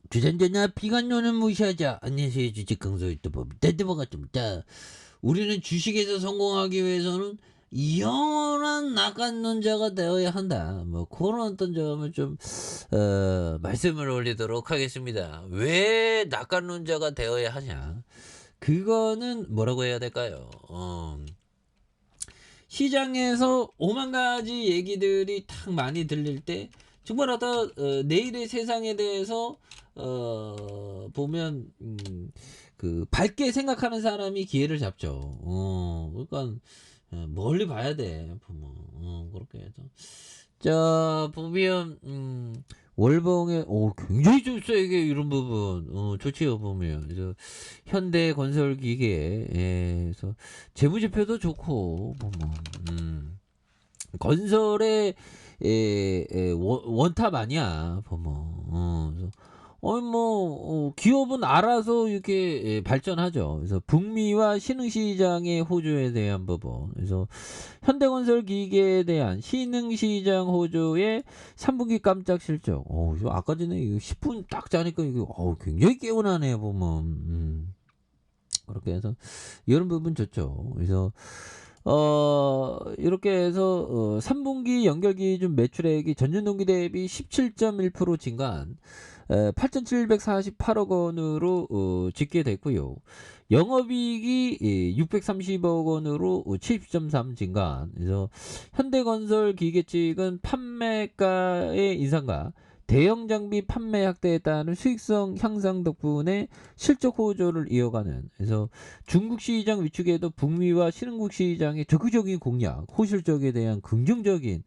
주전자나 비관론은 무시하자. 안녕하세요. 주식 강사 유튜버 데드버가입니다. 우리는 주식에서 성공하기 위해서는 영원한 낙관론자가 되어야 한다. 뭐 그런 어떤 점을 좀 말씀을 올리도록 하겠습니다. 왜 낙관론자가 되어야 하냐? 그거는 뭐라고 해야 될까요? 시장에서 오만 가지 얘기들이 탁 많이 들릴 때 정말 어떤 내일의 세상에 대해서 보면 그 밝게 생각하는 사람이 기회를 잡죠. 그러니까 멀리 봐야 돼. 보면 그렇게 해서 자 보면 월봉에 굉장히 좀 세게 이런 부분 좋지요 보면. 그래서 현대건설기계에서 재무제표도 좋고 보면 건설의 원탑 아니야 보면. 그래서 기업은 알아서 이렇게 발전하죠. 그래서 북미와 신흥시장의 호조에 대한 부분. 그래서 현대건설 기계에 대한 신흥시장 호조의 3분기 깜짝 실적. 이거 아까 전에 이거 10분 딱 자니까 이거 굉장히 개운하네 보면. 그렇게 해서 이런 부분 좋죠. 그래서 이렇게 해서 3분기 연결 기준 매출액이 전년 동기 대비 17.1% 증가한 8,748억 원으로 집계됐고요. 영업이익이 630억 원으로 70.3 증가한. 그래서 현대건설 기계 측은 판매가의 인상과 대형 장비 판매 확대에 따른 수익성 향상 덕분에 실적 호조를 이어가는. 그래서 중국 시장 위축에도 북미와 신흥국 시장의 적극적인 공략, 호실적에 대한 긍정적인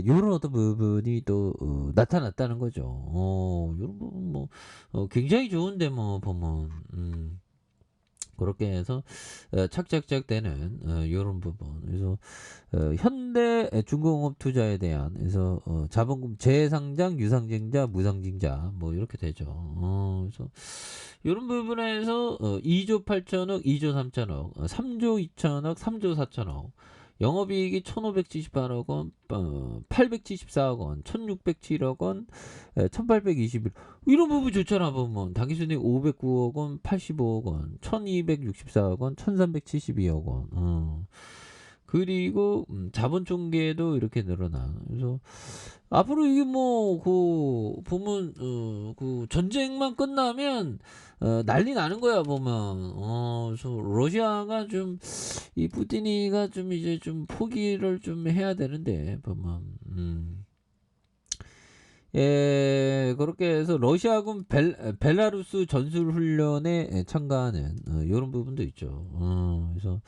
이런 어떤 부분이 또 나타났다는 거죠. 이런 부분 뭐 굉장히 좋은데 뭐 보면. 그렇게 해서 착착착 되는 이런 부분. 그래서 현대 중공업 투자에 대한. 그래서 자본금 재상장, 유상증자, 무상증자 뭐 이렇게 되죠. 그래서 이런 부분에서 2조 8천억, 2조 3천억, 3조 2천억, 3조 4천억. 영업이익이 1,578억 원, 874억 원, 1,607억 원, 1,821억. 이런 부분 좋잖아 보면. 당기순이익 509억 원, 85억 원, 1,264억 원, 1,372억 원. 그리고 자본 총계도 이렇게 늘어나. 그래서 앞으로 이게 뭐 그 보면 그 전쟁만 끝나면 난리 나는 거야 보면. 그래서 러시아가 좀 이 푸틴이가 좀 이제 좀 포기를 좀 해야 되는데 보면. 그렇게 해서 러시아군 벨라루스 전술훈련에 참가하는 이런 부분도 있죠. 그래서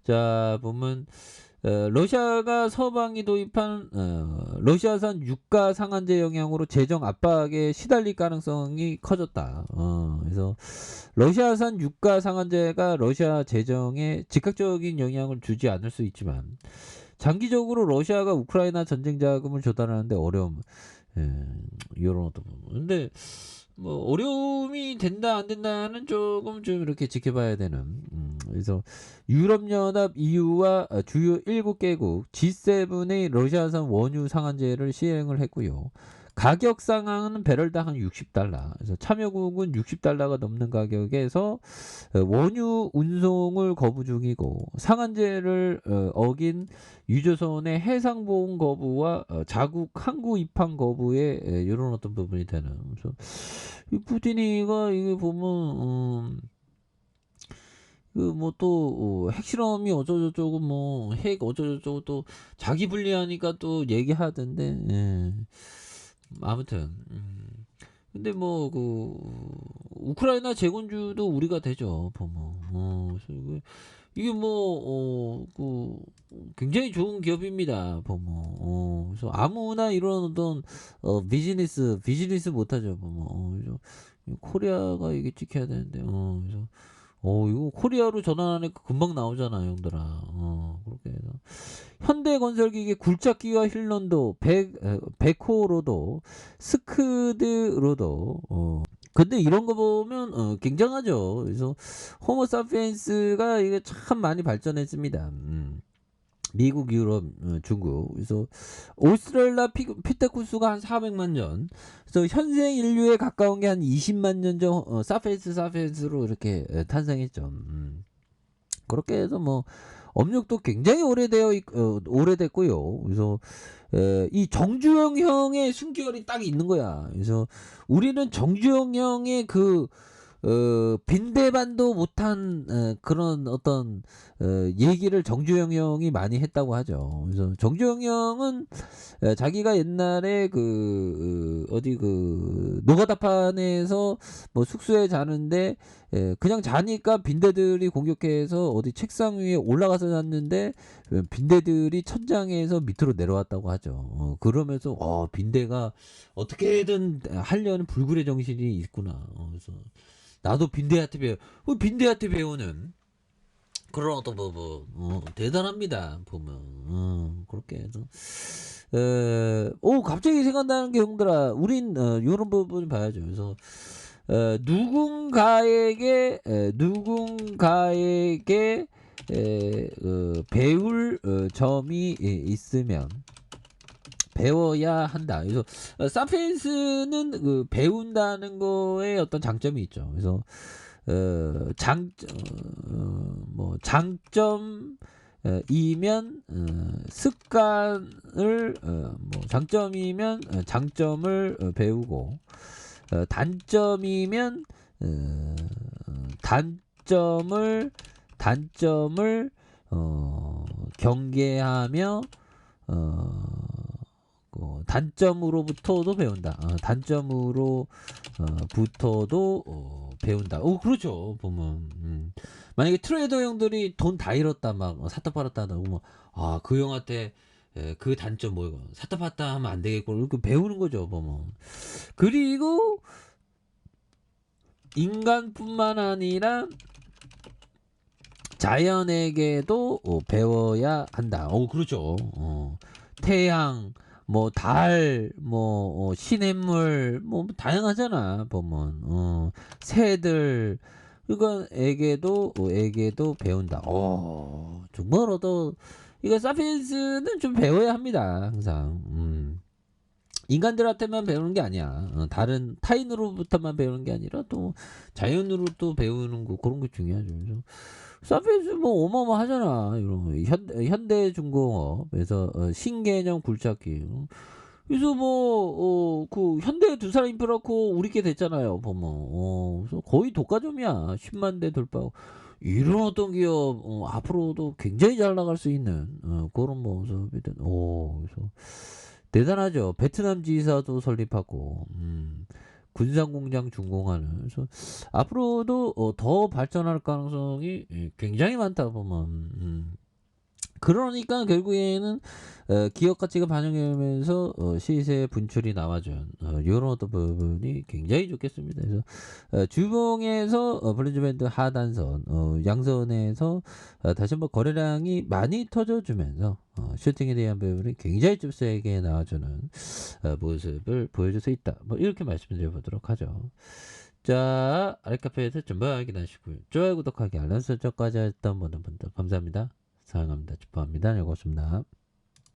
자 보면 러시아가 서방이 도입한 러시아산 유가 상한제 영향으로 재정 압박에 시달릴 가능성이 커졌다. 그래서 러시아산 유가 상한제가 러시아 재정에 즉각적인 영향을 주지 않을 수 있지만 장기적으로 러시아가 우크라이나 전쟁 자금을 조달하는데 어려움, 이런 어떤 부분. 근데 뭐 어려움이 된다 안 된다는 조금 좀 이렇게 지켜봐야 되는. 그래서 유럽연합 EU와 주요 7개국 G7의 러시아산 원유 상한제를 시행을 했고요. 가격 상한은 배럴당 한 60달러. 그래서 참여국은 60달러가 넘는 가격에서 원유 운송을 거부 중이고, 상한제를 어긴 유조선의 해상보험 거부와 자국 항구 입항 거부에 이런 어떤 부분이 되는. 그래서 이 푸틴이가 이게 보면 그 뭐 또 핵실험이 어쩌고저쩌고 뭐 핵 어쩌고저쩌고 또 자기 불리하니까 또 얘기하던데. 아무튼 근데 뭐 그 우크라이나 재건주도 우리가 되죠 보면. 그래서 이게 뭐 그 굉장히 좋은 기업입니다 보면. 그래서 아무나 이런 어떤 비즈니스 못하죠 보면. 그래서 코리아가 이게 찍혀야 되는데. 그래서 이거 코리아로 전환하니까 금방 나오잖아 형들아. 그렇게 해서 현대건설기계 굴착기와 힐런도 백호로도 스크드로도. 근데 이런 거 보면 굉장하죠. 그래서 호모사피엔스가 이게 참 많이 발전했습니다. 미국, 유럽, 중국. 그래서 오스트랄라 피테쿠스가 한 400만 년. 그래서 현생 인류에 가까운 게 한 20만 년 전 사피엔스로 이렇게 탄생했죠. 그렇게 해서 뭐 업력도 굉장히 오래됐고요. 그래서 이 정주영형의 순결이 딱 있는 거야. 그래서 우리는 정주영형의 빈대반도 못한 그런 어떤 얘기를 정주영 형이 많이 했다고 하죠. 그래서 정주영 형은 자기가 옛날에 어디 노가다판에서 뭐 숙소에 자는데 그냥 자니까 빈대들이 공격해서 어디 책상 위에 올라가서 잤는데 빈대들이 천장에서 밑으로 내려왔다고 하죠. 그러면서 빈대가 어떻게든 하려는 불굴의 정신이 있구나. 그래서 나도 빈대한테 배우는 그런 어떤 대단합니다. 보면 그렇게 해서 갑자기 생각나는 게 형들아, 우린 이런 부분 봐야죠. 그래서 누군가에게 배울 점이 있으면 배워야 한다. 그래서 사피엔스는 배운다는 거에 어떤 장점이 있죠. 그래서 장점이면 습관을 장점이면 장점을 배우고 단점이면 단점을 경계하며 단점으로부터도 배운다. 단점으로부터도 배운다. 그렇죠. 보면 만약에 트레이더 형들이 돈 다 잃었다, 막 샀다 팔았다 하다 보면 그 형한테 그 단점 뭐이고 샀다 팔았다 하면 안 되겠고 이렇게 배우는 거죠. 보면. 그리고 인간뿐만 아니라 자연에게도 배워야 한다. 그렇죠. 태양, 달, 시냇물, 다양하잖아, 보면. 새들, 에게도 배운다. 정말 이거 사피엔스는 좀 배워야 합니다, 항상. 인간들한테만 배우는 게 아니야. 다른 타인으로부터만 배우는 게 아니라 또 자연으로 또 배우는 거, 그런 게 중요하죠. 그래서 사피엔스 어마어마하잖아. 이런 거. 현대중공업에서 신개념 굴착기. 그래서 현대 두 사람 인프라코 우리께 됐잖아요. 보면. 그래서 거의 독과점이야. 10만 대 돌파하고. 이런 어떤 기업 앞으로도 굉장히 잘 나갈 수 있는 그런 모습이든. 그래서 대단하죠. 베트남 지사도 설립하고 군산공장 준공하는. 그래서 앞으로도 더 발전할 가능성이 굉장히 많다 보면. 그러니까 결국에는 기업 가치가 반영되면서 시세 분출이 나와준 이런 어떤 부분이 굉장히 좋겠습니다. 그래서 주봉에서 블린즈밴드 하단선, 양선에서 다시 한번 거래량이 많이 터져주면서 슈팅에 대한 부분이 굉장히 좀 세게 나와주는 모습을 보여줄 수 있다. 이렇게 말씀드려보도록 하죠. 자, 아랫카페에서 좀 확인하시고요. 좋아요, 구독하기, 알람 설정까지 했던 모든 분들 감사합니다. 사랑합니다. 축복합니다. 네, 고맙습니다.